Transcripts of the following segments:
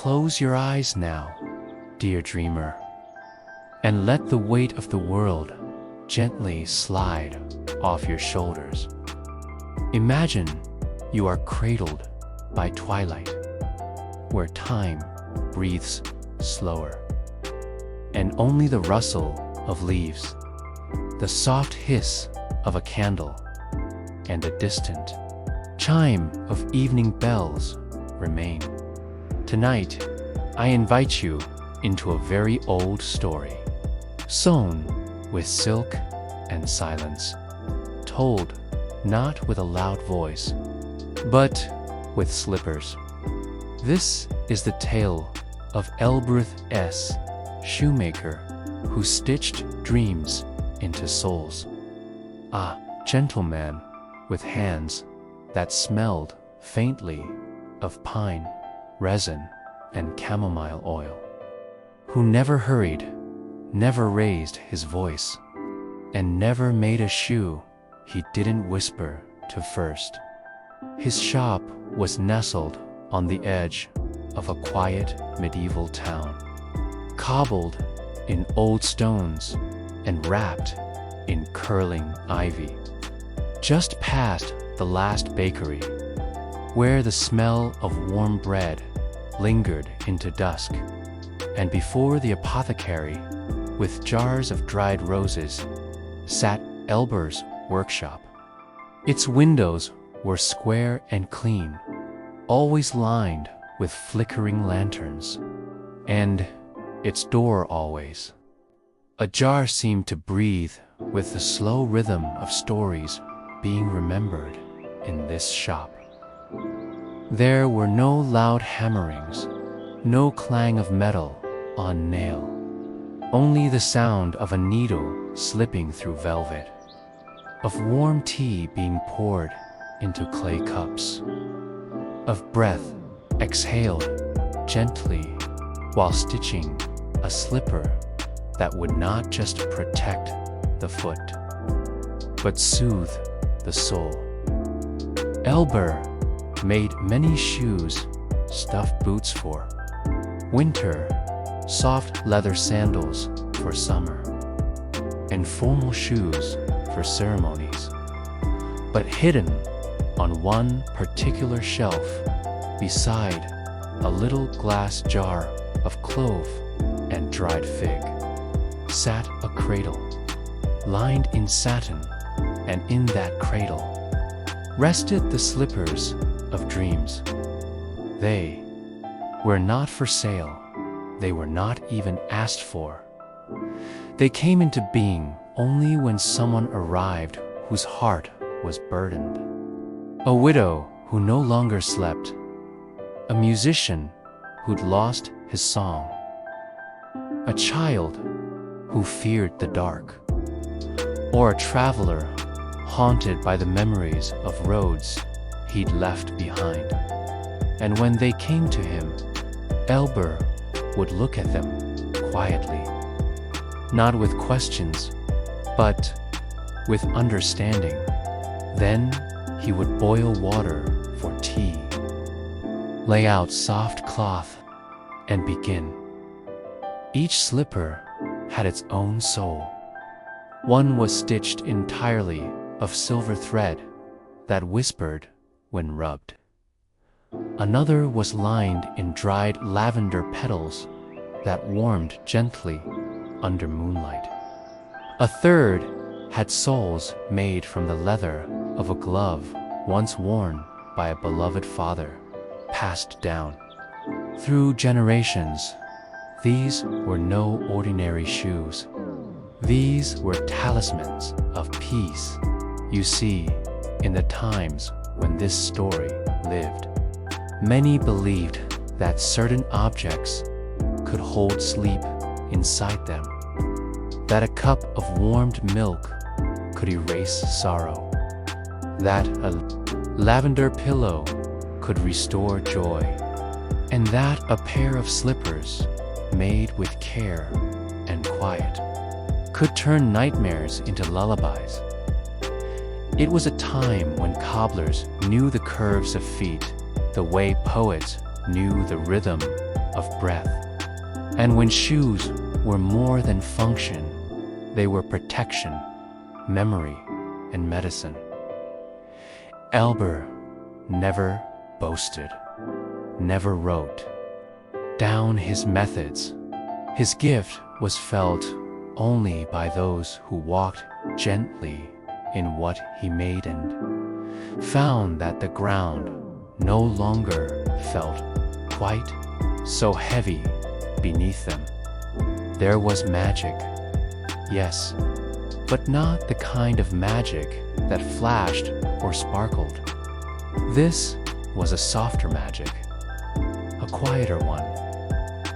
close your eyes now, dear dreamer, and let the weight of the world gently slide off your shoulders. Imagine you are cradled by twilight, where time breathes slower, and only the rustle of leaves, the soft hiss of a candle, and a distant chime of evening bells remain. Tonight, I invite you into a very old story, sewn with silk and silence, told not with a loud voice, but with slippers. This is the tale of S. Shoemaker, who stitched dreams into souls. A gentleman with hands that smelled faintly of pine, resin, and chamomile oil, who never hurried, never raised his voice, and never made a shoe he didn't whisper to first. His shop was nestled on the edge of a quiet medieval town, cobbled in old stones and wrapped in curling ivy, just past the last bakery, where the smell of warm bread lingered into dusk, and before the apothecary, with jars of dried roses, sat Elber's workshop. Its windows were square and clean, always lined with flickering lanterns, and its door always ajar seemed to breathe with the slow rhythm of stories being remembered in this shop. There were no loud hammerings, no clang of metal on nail, only the sound of a needle slipping through velvet, of warm tea being poured into clay cups, of breath exhaled gently while stitching a slipper that would not just protect the foot, but soothe the soul. Elber made many shoes, stuffed boots for winter, soft leather sandals for summer, and formal shoes for ceremonies. But hidden on one particular shelf, beside a little glass jar of clove and dried fig, sat a cradle, lined in satin, and in that cradle rested the slippers of dreams. They were not for sale, they were not even asked for. They came into being only when someone arrived whose heart was burdened. A widow who no longer slept, a musician who'd lost his song, a child who feared the dark, or a traveler haunted by the memories of roads he'd left behind. And when they came to him, Elber would look at them quietly, not with questions, but with understanding. Then he would boil water for tea, lay out soft cloth, and begin. Each slipper had its own soul. One was stitched entirely of silver thread that whispered when rubbed. Another was lined in dried lavender petals that warmed gently under moonlight. A third had soles made from the leather of a glove once worn by a beloved father, passed down through generations. These were no ordinary shoes. These were talismans of peace. You see, in the times when this story lived, many believed that certain objects could hold sleep inside them, that a cup of warmed milk could erase sorrow, that a lavender pillow could restore joy, and that a pair of slippers made with care and quiet could turn nightmares into lullabies. It was a time when cobblers knew the curves of feet, the way poets knew the rhythm of breath. And when shoes were more than function, they were protection, memory, and medicine. Elber never boasted, never wrote down his methods. His gift was felt only by those who walked gently in what he made and found that the ground no longer felt quite so heavy beneath them. There was magic, yes, but not the kind of magic that flashed or sparkled. This was a softer magic, a quieter one,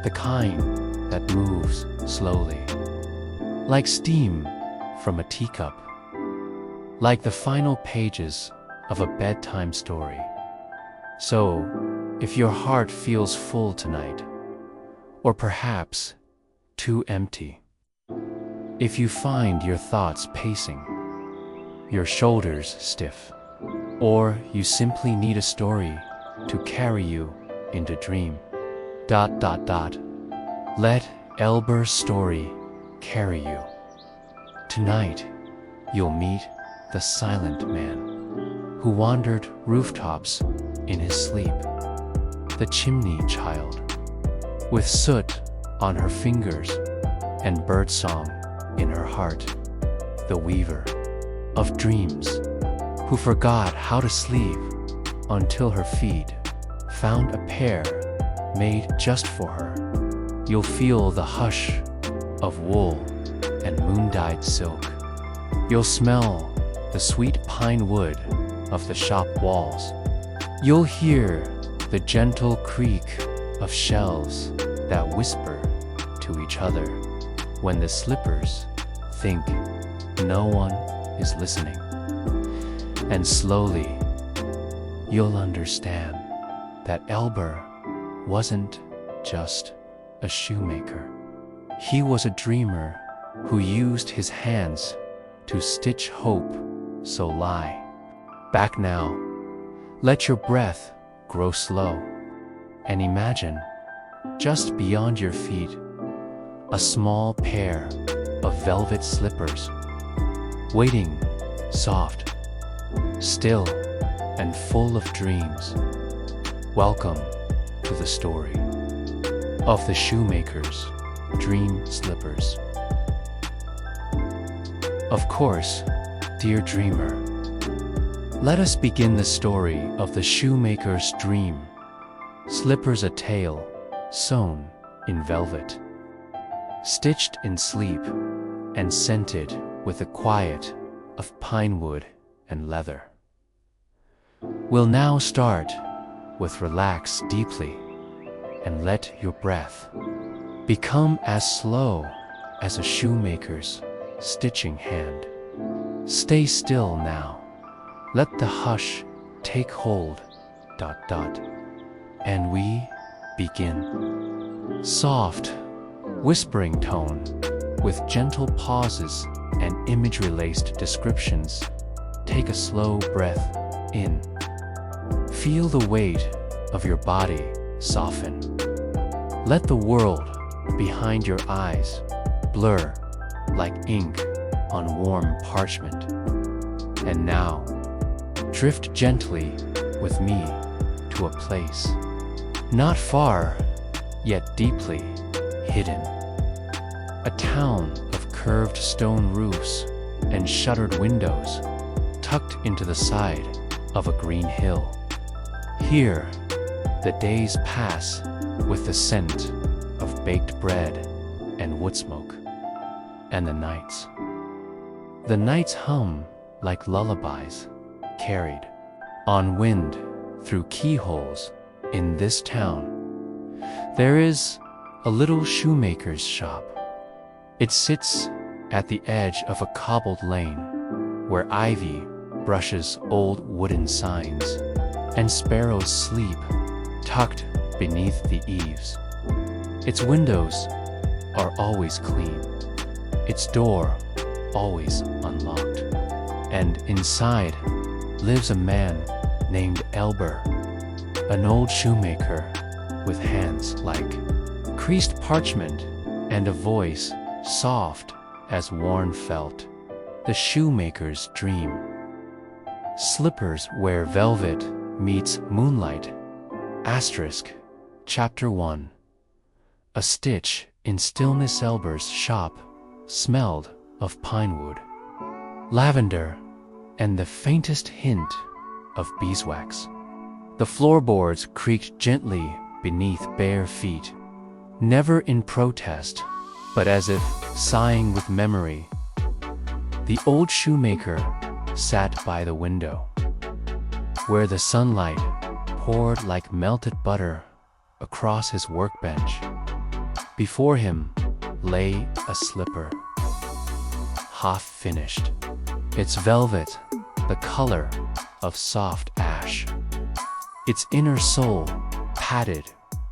the kind that moves slowly, like steam from a teacup, like the final pages of a bedtime story. So, if your heart feels full tonight, or perhaps too empty, if you find your thoughts pacing, your shoulders stiff, or you simply need a story to carry you into dream, let Elber's story carry you. Tonight, you'll meet the silent man who wandered rooftops in his sleep, the chimney child, with soot on her fingers and birdsong in her heart, the weaver of dreams who forgot how to sleep until her feet found a pair made just for her. You'll feel the hush of wool and moon-dyed silk. You'll smell the sweet pine wood of the shop walls. You'll hear the gentle creak of shells that whisper to each other when the slippers think no one is listening. And slowly, you'll understand that Elber wasn't just a shoemaker. He was a dreamer who used his hands to stitch hope. So lie back now, let your breath grow slow, and imagine, just beyond your feet, a small pair of velvet slippers, waiting, soft, still, and full of dreams. Welcome to the story of the shoemaker's dream slippers. Of course, dear dreamer, let us begin the story of the shoemaker's dream. Slippers, a tale sewn in velvet, stitched in sleep, and scented with the quiet of pine wood and leather. We'll now start with relax deeply and let your breath become as slow as a shoemaker's stitching hand. Stay still now. Let the hush take hold. And we begin. Soft, whispering tone with gentle pauses and imagery-laced descriptions. Take a slow breath in. Feel the weight of your body soften. Let the world behind your eyes blur like ink on warm parchment. And now, drift gently with me to a place not far, yet deeply hidden. A town of curved stone roofs and shuttered windows tucked into the side of a green hill. Here, the days pass with the scent of baked bread and wood smoke. And the nights hum like lullabies carried on wind through keyholes. In this town, there is a little shoemaker's shop. It sits at the edge of a cobbled lane where ivy brushes old wooden signs and sparrows sleep tucked beneath the eaves. Its windows are always clean, its door always unlocked, and inside lives a man named Elber, an old shoemaker with hands like creased parchment and a voice soft as worn felt, the shoemaker's dream. Slippers where velvet meets moonlight. Asterisk, Chapter 1. A stitch in Stillness. Elber's shop smelled of pinewood, lavender, and the faintest hint of beeswax. The floorboards creaked gently beneath bare feet, never in protest, but as if sighing with memory. The old shoemaker sat by the window, where the sunlight poured like melted butter across his workbench. Before him lay a slipper, half finished, its velvet the color of soft ash, its inner sole padded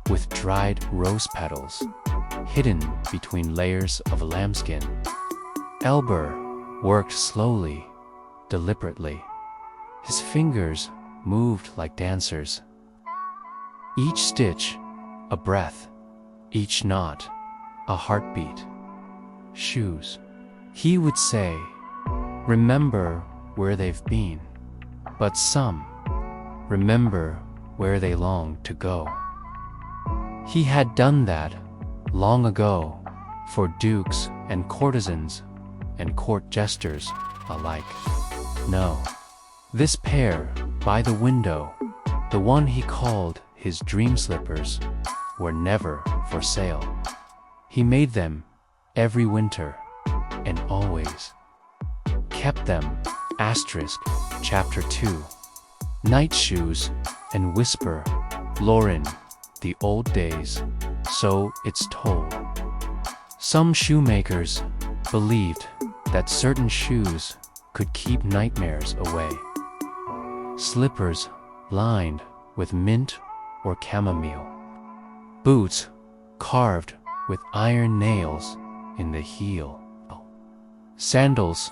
with dried rose petals, hidden between layers of lambskin. Elber worked slowly, deliberately. His fingers moved like dancers. Each stitch a breath, each knot a heartbeat. Shoes, he would say, remember where they've been, but some remember where they long to go. He had done that long ago for dukes and courtesans and court jesters alike. No, this pair by the window, the one he called his dream slippers, were never for sale. He made them every winter and always kept them. Asterisk, Chapter 2. Night shoes and whisper, Lauren, the old days, so it's told. Some shoemakers believed that certain shoes could keep nightmares away. Slippers lined with mint or chamomile. Boots carved with iron nails in the heel. Sandals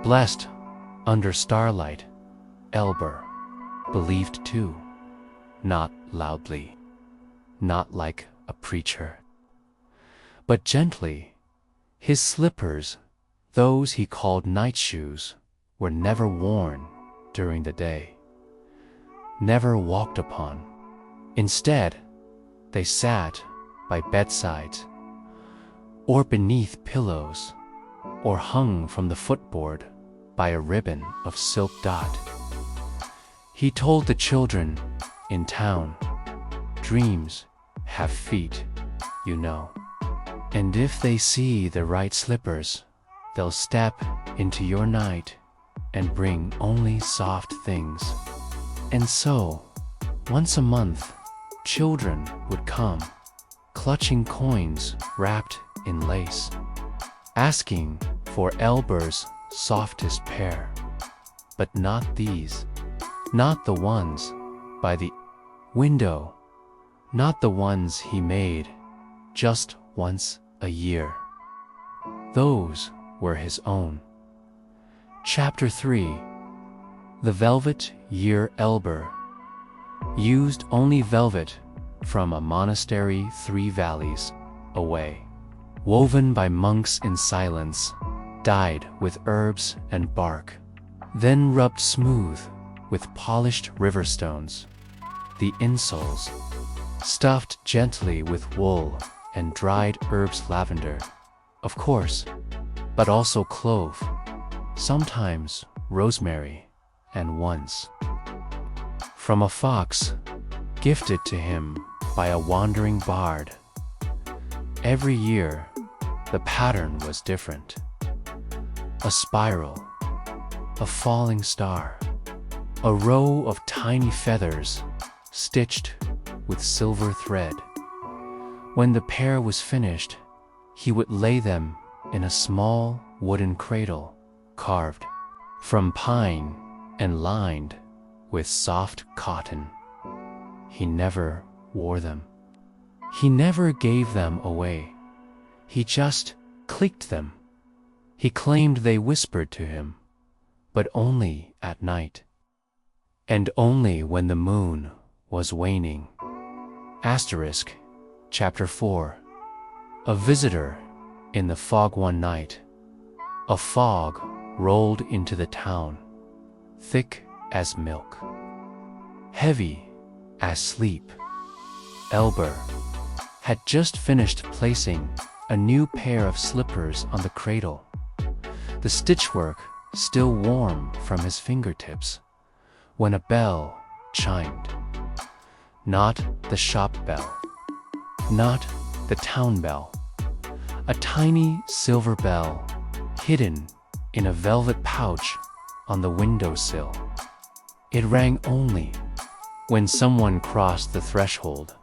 blessed under starlight. Elber believed too, not loudly, not like a preacher, but gently. His slippers, those he called night shoes, were never worn during the day, never walked upon. Instead, they sat by bedsides, or beneath pillows, or hung from the footboard by a ribbon of silk dot. He told the children in town, dreams have feet, you know, and if they see the right slippers, they'll step into your night and bring only soft things. And so, once a month, children would come, clutching coins wrapped in lace, asking for Elber's softest pair. But not these, not the ones by the window, not the ones he made just once a year. Those were his own. Chapter 3. The velvet year. Elber used only velvet from a monastery 3 valleys away, woven by monks in silence, dyed with herbs and bark, then rubbed smooth with polished river stones. The insoles, stuffed gently with wool and dried herbs, lavender, of course, but also clove, sometimes rosemary, and once, from a fox gifted to him by a wandering bard. Every year, the pattern was different. A spiral, a falling star, a row of tiny feathers stitched with silver thread. When the pair was finished, he would lay them in a small wooden cradle carved from pine and lined with soft cotton. He never wore them. He never gave them away. He just clicked them. He claimed they whispered to him, but only at night, and only when the moon was waning. Asterisk, Chapter 4. A visitor in the fog one night. A fog rolled into the town, thick as milk, heavy as sleep. Elber had just finished placing a new pair of slippers on the cradle, the stitchwork still warm from his fingertips, when a bell chimed. Not the shop bell, not the town bell, a tiny silver bell hidden in a velvet pouch on the windowsill. It rang only when someone crossed the threshold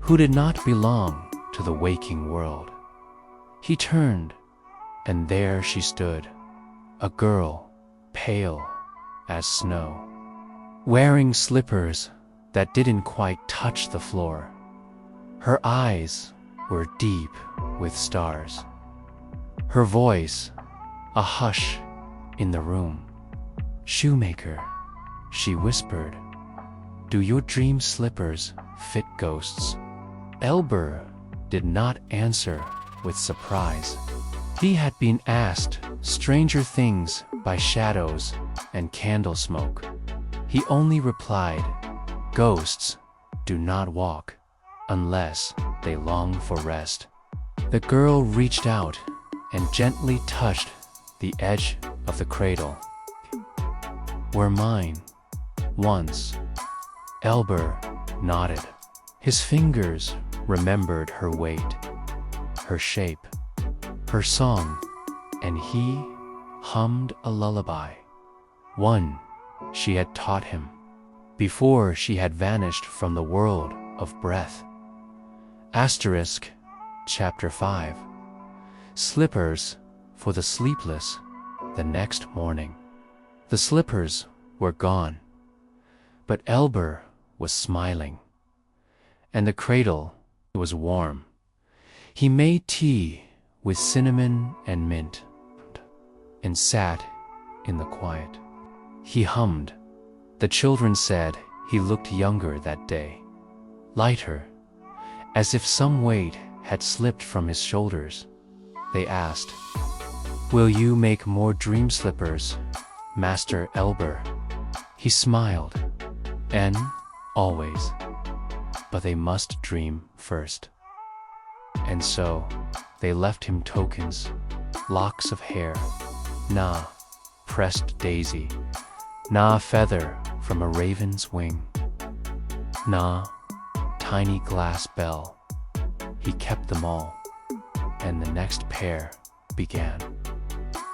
who did not belong to the waking world. He turned, and there she stood, a girl pale as snow, wearing slippers that didn't quite touch the floor. Her eyes were deep with stars. Her voice, a hush in the room. "Shoemaker," she whispered, "do your dream slippers fit ghosts?" Elber did not answer with surprise. He had been asked stranger things by shadows and candle smoke. He only replied, "Ghosts do not walk unless they long for rest." The girl reached out and gently touched the edge of the cradle. "Were mine once." Elber nodded. His fingers remembered her weight, her shape, her song, and he hummed a lullaby, one she had taught him before she had vanished from the world of breath. Asterisk, Chapter 5. Slippers for the sleepless the next morning. The slippers were gone, but Elber was smiling, and the cradle was warm. He made tea with cinnamon and mint and sat in the quiet. He hummed. The children said he looked younger that day, lighter, as if some weight had slipped from his shoulders. They asked, "Will you make more dream slippers, Master Elber?" He smiled, "And always, but they must dream first." And so they left him tokens, locks of hair, na pressed daisy, na feather from a raven's wing, na tiny glass bell. He kept them all, and the next pair began.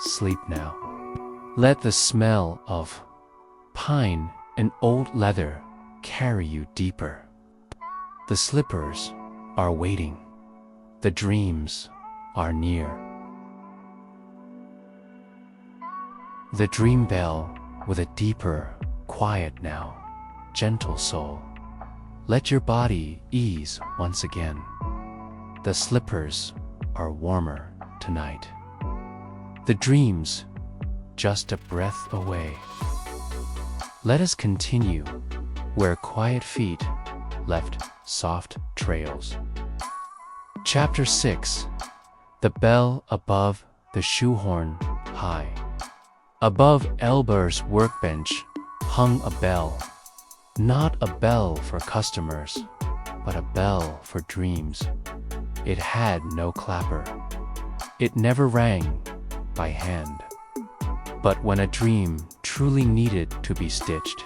Sleep now. Let the smell of pine and old leather carry you deeper. The slippers are waiting. The dreams are near. The dream bell with a deeper quiet now, gentle soul. Let your body ease once again. The slippers are warmer tonight. The dreams just a breath away. Let us continue where quiet feet left soft trails. Chapter 6. The bell above the shoehorn high. Above Elber's workbench hung a bell. Not a bell for customers, but a bell for dreams. It had no clapper. It never rang by hand. But when a dream truly needed to be stitched,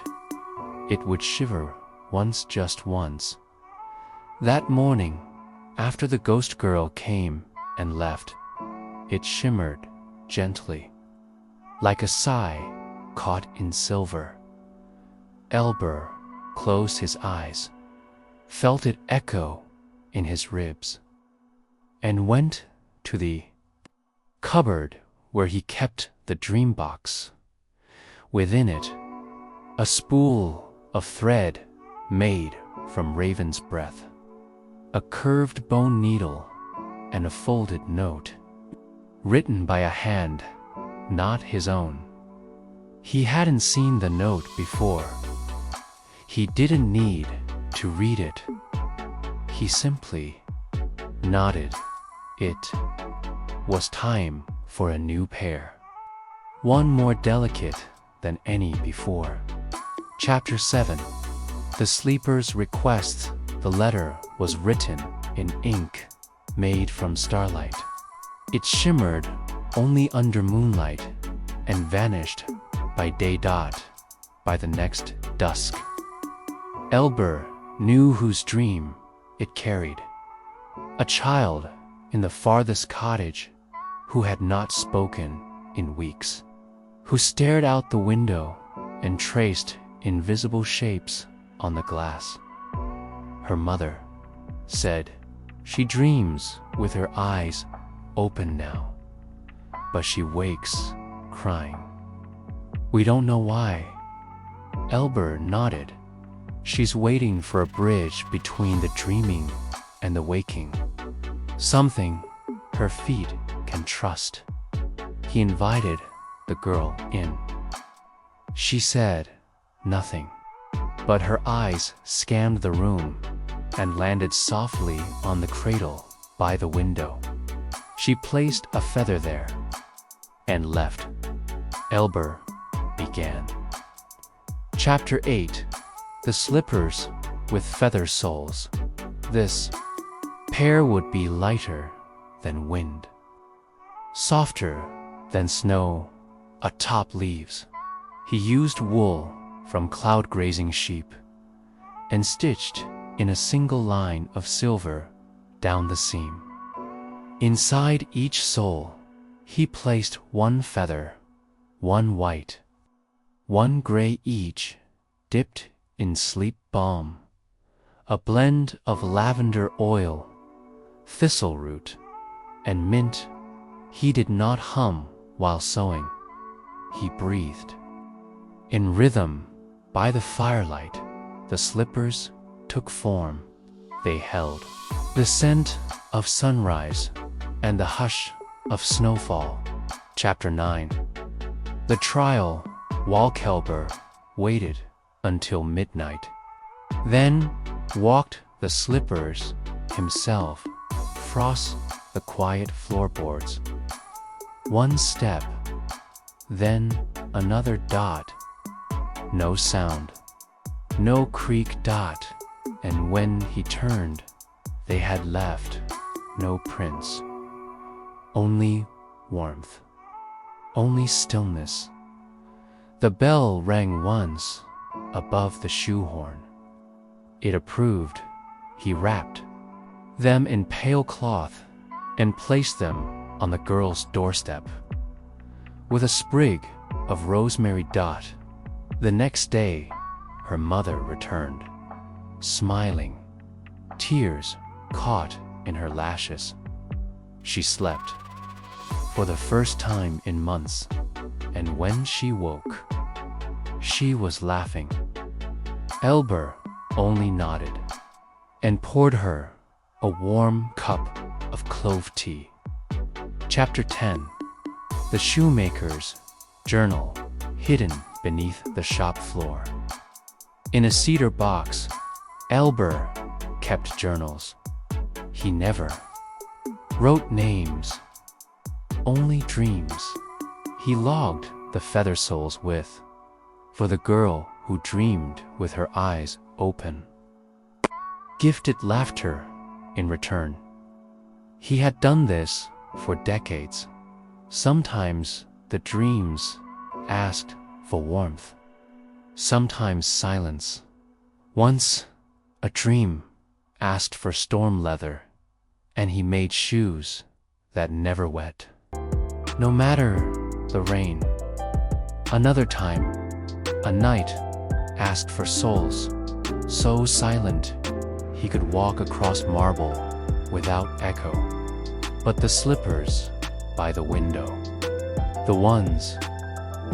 it would shiver once, just once. That morning, after the ghost girl came and left, it shimmered gently, like a sigh caught in silver. Elber closed his eyes, felt it echo in his ribs, and went to the cupboard where he kept the dream box. Within it, a spool of thread made from raven's breath, a curved bone needle, and a folded note, written by a hand not his own. He hadn't seen the note before. He didn't need to read it. he simply nodded. It was time for a new pair, one more delicate than any before. Chapter 7. The sleeper's request. The letter was written in ink made from starlight. It shimmered only under moonlight and vanished by day dot by the next dusk. Elber knew whose dream it carried, a child in the farthest cottage who had not spoken in weeks, who stared out the window and traced invisible shapes on the glass. Her mother said she dreams with her eyes open now, but she wakes crying. We don't know why. Elber nodded. She's waiting for a bridge between the dreaming and the waking, something her feet can trust. He invited the girl in. She said nothing, but her eyes scanned the room and landed softly on the cradle by the window. She placed a feather there and left. Elber began. Chapter 8. The slippers with feather soles. This pair would be lighter than wind, softer than snow atop leaves. He used wool from cloud-grazing sheep and stitched in a single line of silver down the seam. Inside each sole, he placed one feather, one white, one gray each, dipped in sleep balm, a blend of lavender oil, thistle root, and mint. He did not hum while sewing. He breathed. In rhythm, by the firelight, the slippers took form. They held the scent of sunrise and the hush of snowfall. Chapter 9. The trial. Walkelber waited until midnight, then walked the slippers himself, frost the quiet floorboards. One step, then another dot. No sound, no creak dot, and when he turned, they had left no prints. Only warmth, only stillness. The bell rang once above the shoehorn. It approved. He wrapped them in pale cloth and placed them on the girl's doorstep with a sprig of rosemary dot. The next day, her mother returned, smiling, tears caught in her lashes. She slept for the first time in months, and when she woke, she was laughing. Elber only nodded and poured her a warm cup of clove tea. Chapter 10. The Shoemaker's journal, hidden beneath the shop floor. In a cedar box, Elber kept journals. He never wrote names, only dreams. He logged the feather soles with, for the girl who dreamed with her eyes open, gifted laughter in return. He had done this for decades. Sometimes the dreams asked for warmth, sometimes silence. Once a dream asked for storm leather, and he made shoes that never wet, no matter the rain. Another time, a night asked for soles so silent he could walk across marble without echo. But the slippers by the window, the ones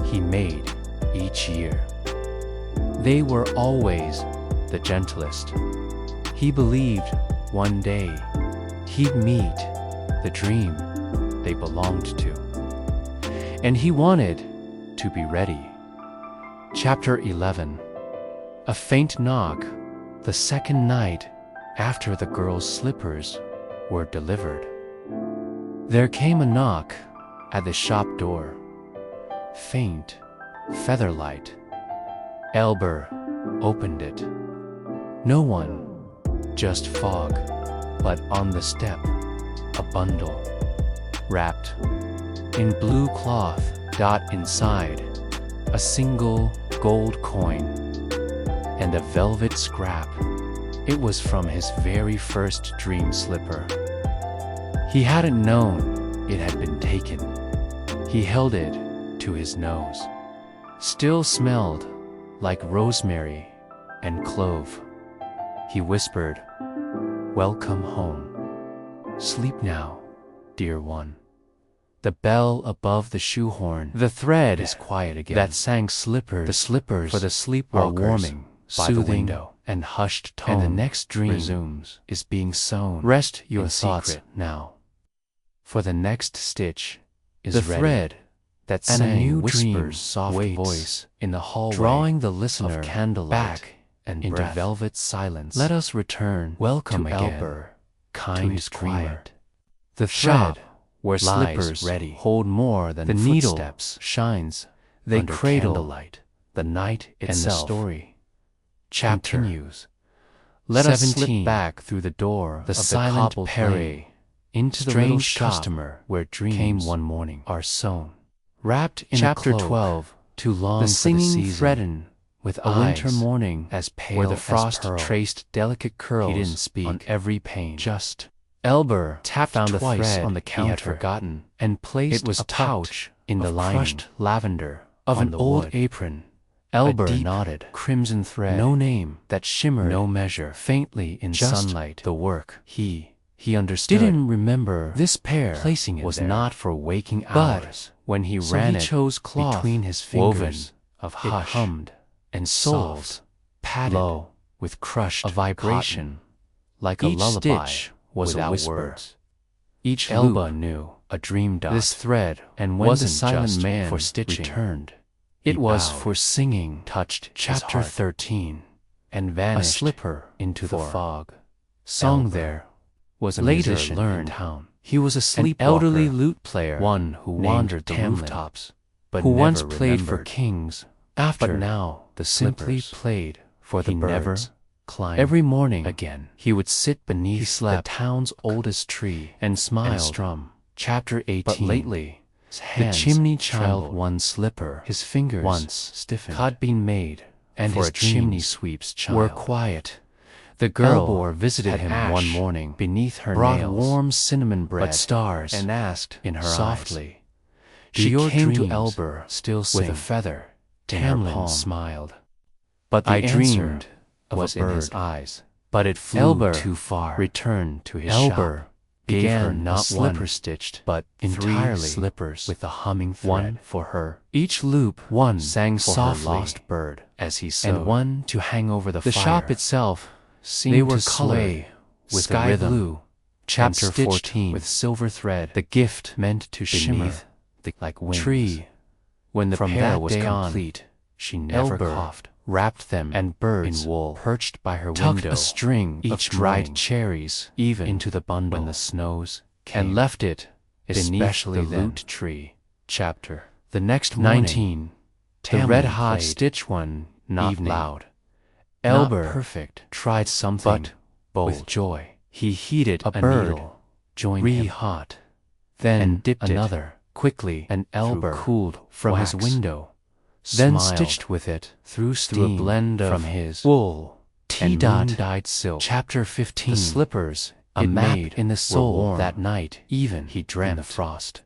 he made each year, they were always the gentlest. He believed one day he'd meet the dream they belonged to, and he wanted to be ready. Chapter 11. A faint knock. The second night after the girl's slippers were delivered. There came a knock at the shop door. Faint featherlight. Elber opened it. No one, just fog, but on the step, a bundle, wrapped in blue cloth. Inside, a single gold coin and a velvet scrap. It was from his very first dream slipper. He hadn't known it had been taken. He held it to his nose. Still smelled like rosemary and clove. He whispered, "Welcome home. Sleep now, dear one." The bell above the shoehorn, the thread is quiet again. That sang slippers, the slippers for the sleepwalkers, are warming, soothing, the window, and hushed tone. And the next dream resumes, is being sewn. Rest your thoughts now, for the next stitch is the ready. Thread that sang and a new whispers soft voice in the hallway, drawing the listener of candlelight back and into breath. Velvet silence. Let us return. Welcome to again, Elber, kind to quiet. The thread where slippers ready hold more than the footsteps shines. They cradle candlelight, the night itself, and the story chapter continues. Let us slip back through the door the of silent the cobblestone into the little customer where dreams came one morning are sewn. Wrapped in chapter 12, too long the singing for the season, threatened with a winter morning as pale where the frost as traced delicate curls. He didn't speak on every pane. Just Elber found the thread on the counter he had forgotten and placed a pouch in the lining lavender of an old apron. Elber nodded. Crimson thread, no name that shimmered, no measure, faintly in sunlight. The work he understood. Didn't remember this pair placing it was there. Not for waking hours. When he ran he chose cloth between his fingers woven of hush, it hummed and soft, padded low with crushed a vibration cotton. Like each a lullaby stitch was without a whisper. Words. Each Elba knew a dream dot. This thread and when the silent man for stitching returned, it was for singing. Touched chapter 13 and vanished a slipper into the fog. Song Elber there was a later musician learned in town. He was a sleepwalker, elderly lute player, one who wandered the rooftops, but who once played for kings. After but now the simply played for the birds. Never climbed. Every morning again he would sit beneath the town's oldest tree and smile and strum. Chapter 18. But lately the chimney child one slipper, his fingers once stiffened, had been made, and his chimney sweep's child were quiet. The girl visited him one morning beneath her brought nails, warm cinnamon bread, but stars, and asked in her softly, eyes, "Do your came dreams to Elber still sing with a feather?" Tamlin smiled, but the answer was in his eyes. But it flew Elber too far. Returned to his shop. Gave her not slipper stitched, but entirely slippers with a humming thread. One for her. Each loop one sang for softly her lost bird as he sewed, and one to hang over the fire. The shop itself seemed they were to sway with sky blue. Chapter 14 with silver thread. The gift meant to shimmer the like wings. Tree. When the pair was complete, she never coughed. Wrapped them and birds in wool perched by her window. Tucked a string each of dried cherries even into the bundle when the snows came, and left it beneath the lute tree. Chapter the next morning, 19. The red-hot stitch one not evening. Loud. Elber not perfect tried something but bold. With joy he heated a bird needle, joined hot, then and dipped another quickly, and Elber cooled from wax. His window. Then smiled stitched with it through steam a blend from his wool and moon-dyed silk. Chapter 15. The slippers a map made in the soul that night. Even he dreamt in the frost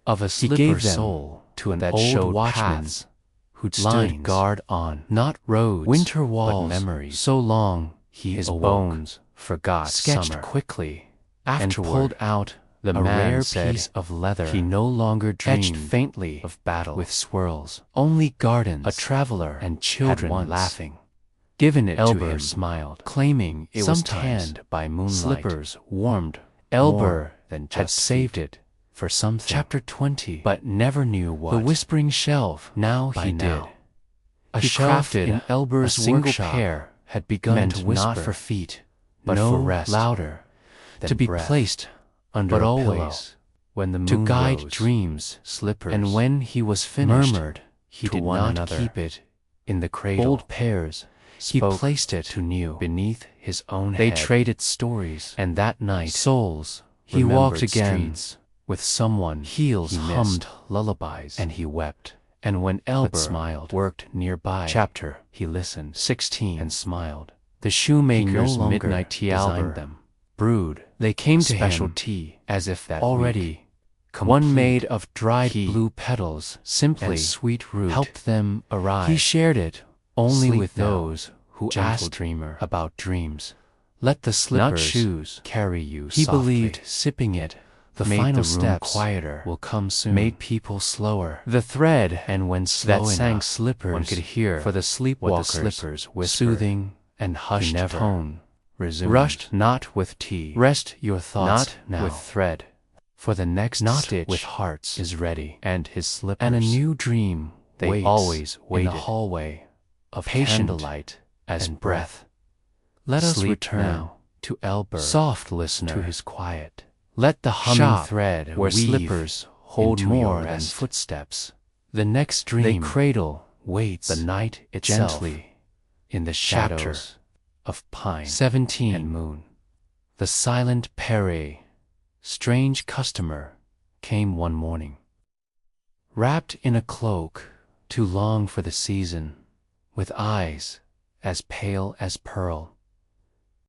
of a slipper he gave soul to an that old showed watchman's who'd stood guard on not roads, winter walls, but memories. So long he his awoke, bones forgot sketched summer quickly and pulled out the a rare piece of leather. He no longer dreamed etched faintly of battle with swirls. Only gardens, a traveler, and children once laughing. Given it Elber to him, smiled, claiming it was tanned by moonlight. Slippers warmed. Elber then had saved it for something. Chapter 20. But never knew what. The whispering shelf. Now he did. A shelf in Elber's single workshop pair had begun to whisper. Not for feet, but no for rest, louder than to be breath, placed under but a always pillow, when the moon to guide rose, dreams, slippers, and when he was finished, murmured he to did one not another. keep it in the cradle. Bold pairs He spoke placed it to new beneath his own They head. traded stories, And that night, souls he walked remembered again streets, with someone heels he hummed missed, lullabies, and he wept. And when Elber smiled. worked nearby, Chapter he listened 16 and smiled. The Shoemaker's no longer midnight tea designed album them. brewed. They came to special him tea as if that already week. one Complete. made of dried He blue petals simply and sweet root helped them arrive. He shared it only Sleep with now, those who gentle asked dreamer. about dreams. Let the slippers Not shoes carry you He softly. believed sipping it The made final the room steps quieter, will come soon. made people slower. The thread And when slow that sang enough, slippers one could hear for the sleepwalkers, what the slippers whispered. soothing and He hushed never tone. resumed. Rushed not with tea. Rest your thoughts Not now. with thread. For the next Not stitch with hearts is ready. and his slippers. And a new dream They waits always in waited the hallway of patient candlelight as and breath. Let us Sleep return now to Elber, soft listener, to his quiet. Let the humming Shop thread where weave slippers hold into more your than rest. footsteps. The next dream They cradle waits the night itself gently in the Chapter shadows of pine 17 and moon. The silent Pere, Strange customer came one morning, wrapped in a cloak, too long for the season, with eyes as pale as pearl.